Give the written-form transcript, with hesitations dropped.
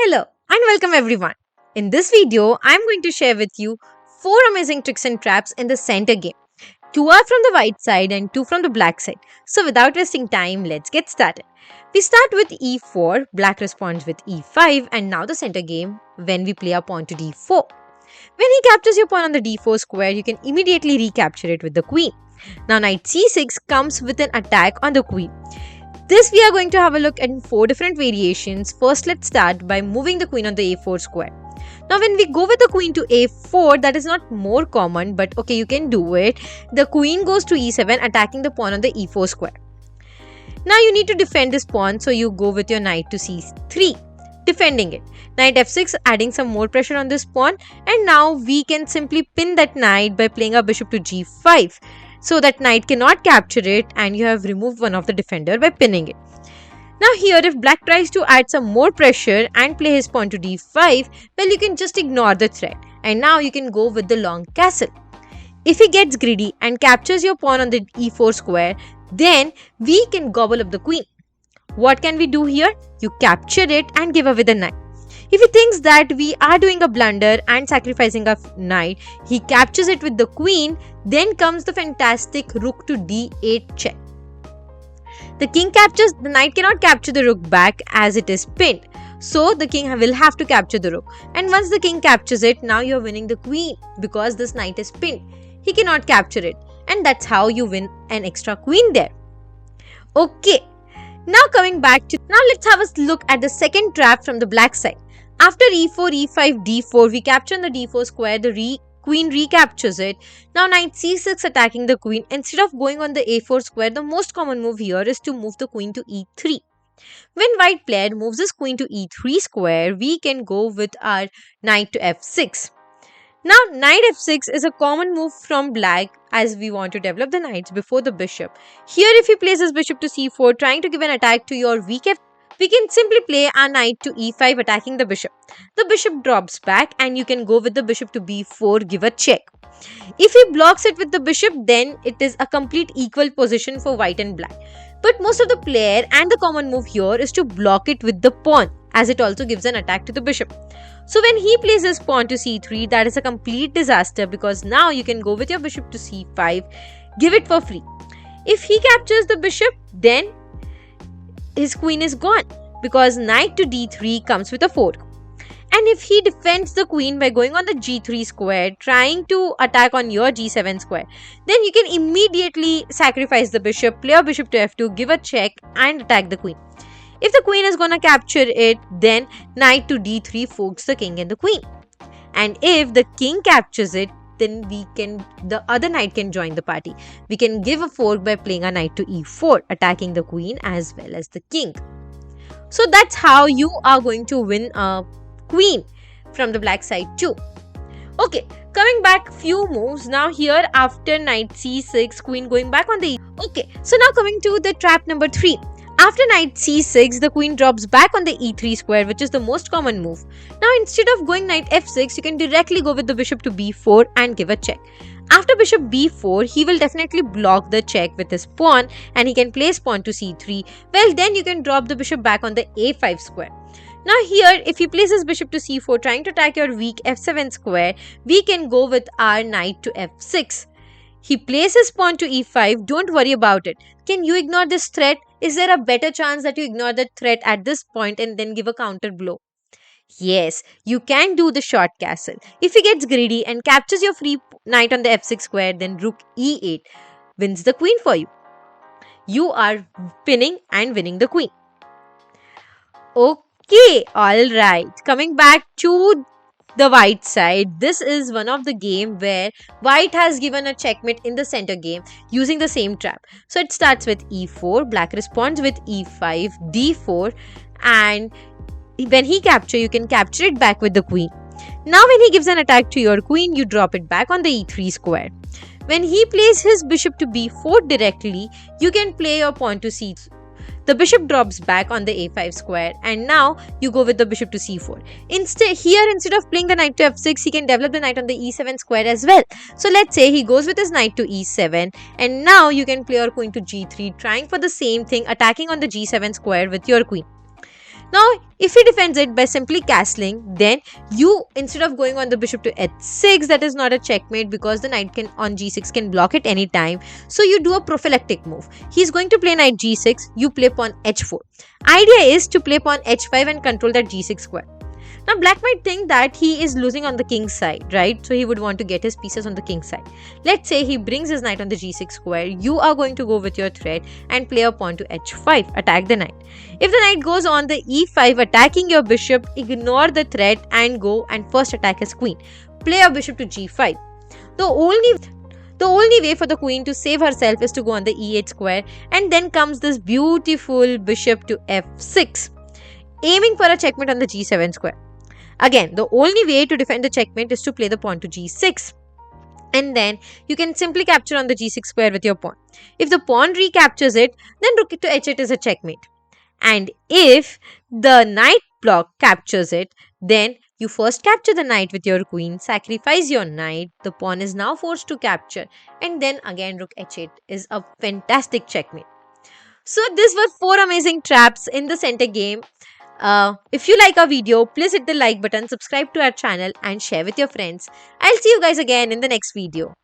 Hello and welcome everyone. In this video, I am going to share with you 4 amazing tricks and traps in the center game. 2 are from the white side and 2 from the black side. So without wasting time, let's get started. We start with e4, black responds with e5, and now the center game when we play our pawn to d4. When he captures your pawn on the d4 square, you can immediately recapture it with the queen. Now knight c6 comes with an attack on the queen. This we are going to have a look at in 4 different variations. First, let's start by moving the queen on the a4 square. Now when we go with the queen to a4, that is not more common, but okay, you can do it. The queen goes to e7, attacking the pawn on the e4 square. Now you need to defend this pawn, so you go with your knight to c3, defending it. Knight f6, adding some more pressure on this pawn, and now we can simply pin that knight by playing our bishop to g5. So that knight cannot capture it, and you have removed one of the defender by pinning it. Now here, if black tries to add some more pressure and play his pawn to d5, well, you can just ignore the threat, and now you can go with the long castle. If he gets greedy and captures your pawn on the e4 square, then we can gobble up the queen. What can we do here? You capture it and give away the knight. If he thinks that we are doing a blunder and sacrificing a knight, he captures it with the queen. Then comes the fantastic rook to d8 check. The king captures, the knight cannot capture the rook back as it is pinned. So the king will have to capture the rook. And once the king captures it, now you are winning the queen because this knight is pinned. He cannot capture it. And that's how you win an extra queen there. Okay. Now coming back to, now let's have a look at the second trap from the black side. After e4, e5, d4, we capture on the d4 square, the queen recaptures it. Now knight c6 attacking the queen. Instead of going on the a4 square, the most common move here is to move the queen to e3. When white player moves his queen to e3 square, we can go with our knight to f6. Now knight f6 is a common move from black as we want to develop the knights before the bishop. Here if he plays his bishop to c4 trying to give an attack to your weak f, we can simply play our knight to e5 attacking the bishop. The bishop drops back and you can go with the bishop to b4, give a check. If he blocks it with the bishop, then it is a complete equal position for white and black. But most of the player and the common move here is to block it with the pawn, as it also gives an attack to the bishop. So when he plays his pawn to c3, that is a complete disaster because now you can go with your bishop to c5, give it for free. If he captures the bishop, then his queen is gone because knight to d3 comes with a fork. And if he defends the queen by going on the g3 square, trying to attack on your g7 square, then you can immediately sacrifice the bishop, play a bishop to f2, give a check and attack the queen. If the queen is gonna capture it, then knight to d3 forks the king and the queen. And if the king captures it, then the other knight can join the party. We can give a fork by playing a knight to e4, attacking the queen as well as the king. So that's how you are going to win a queen from the black side too. Okay, coming back few moves. Now here after knight c6, queen going back on the Okay, so now coming to the trap number 3. After knight c6, the queen drops back on the e3 square, which is the most common move. Now instead of going knight f6, you can directly go with the bishop to b4 and give a check. After bishop b4, he will definitely block the check with his pawn and he can place pawn to c3. Well, then you can drop the bishop back on the a5 square. Now here, if he places bishop to c4 trying to attack your weak f7 square, we can go with our knight to f6. He places pawn to e5, don't worry about it. Can you ignore this threat? Is there a better chance that you ignore the threat at this point and then give a counter blow? Yes, you can do the short castle. If he gets greedy and captures your free knight on the f6 square, then rook e8 wins the queen for you. You are pinning and winning the queen. Okay, alright. Coming back to the white side, this is one of the game where white has given a checkmate in the center game using the same trap. So it starts with e4, black responds with e5, d4, and when he captures, you can capture it back with the queen. Now when he gives an attack to your queen, you drop it back on the e3 square. When he plays his bishop to b4 directly, you can play your pawn to c3. The bishop drops back on the a5 square and now you go with the bishop to c4. Instead of playing the knight to f6, he can develop the knight on the e7 square as well. So let's say he goes with his knight to e7 and now you can play your queen to g3, trying for the same thing, attacking on the g7 square with your queen. Now, if he defends it by simply castling, then you, instead of going on the bishop to h6, that is not a checkmate because the knight can on g6 can block it anytime. So you do a prophylactic move. He's going to play knight g6, you play pawn h4. Idea is to play pawn h5 and control that g6 square. Now, black might think that he is losing on the king's side, right? So he would want to get his pieces on the king's side. Let's say he brings his knight on the g6 square. You are going to go with your threat and play a pawn to h5, attack the knight. If the knight goes on the e5, attacking your bishop, ignore the threat and go and first attack his queen. Play a bishop to g5. The only way for the queen to save herself is to go on the e8 square, and then comes this beautiful bishop to f6, aiming for a checkmate on the g7 square. Again, the only way to defend the checkmate is to play the pawn to g6. And then you can simply capture on the g6 square with your pawn. If the pawn recaptures it, then rook to h8 is a checkmate. And if the knight block captures it, then you first capture the knight with your queen, sacrifice your knight, the pawn is now forced to capture, and then again rook h8 is a fantastic checkmate. So these were 4 amazing traps in the center game. If you like our video, please hit the like button, subscribe to our channel and share with your friends. I'll see you guys again in the next video.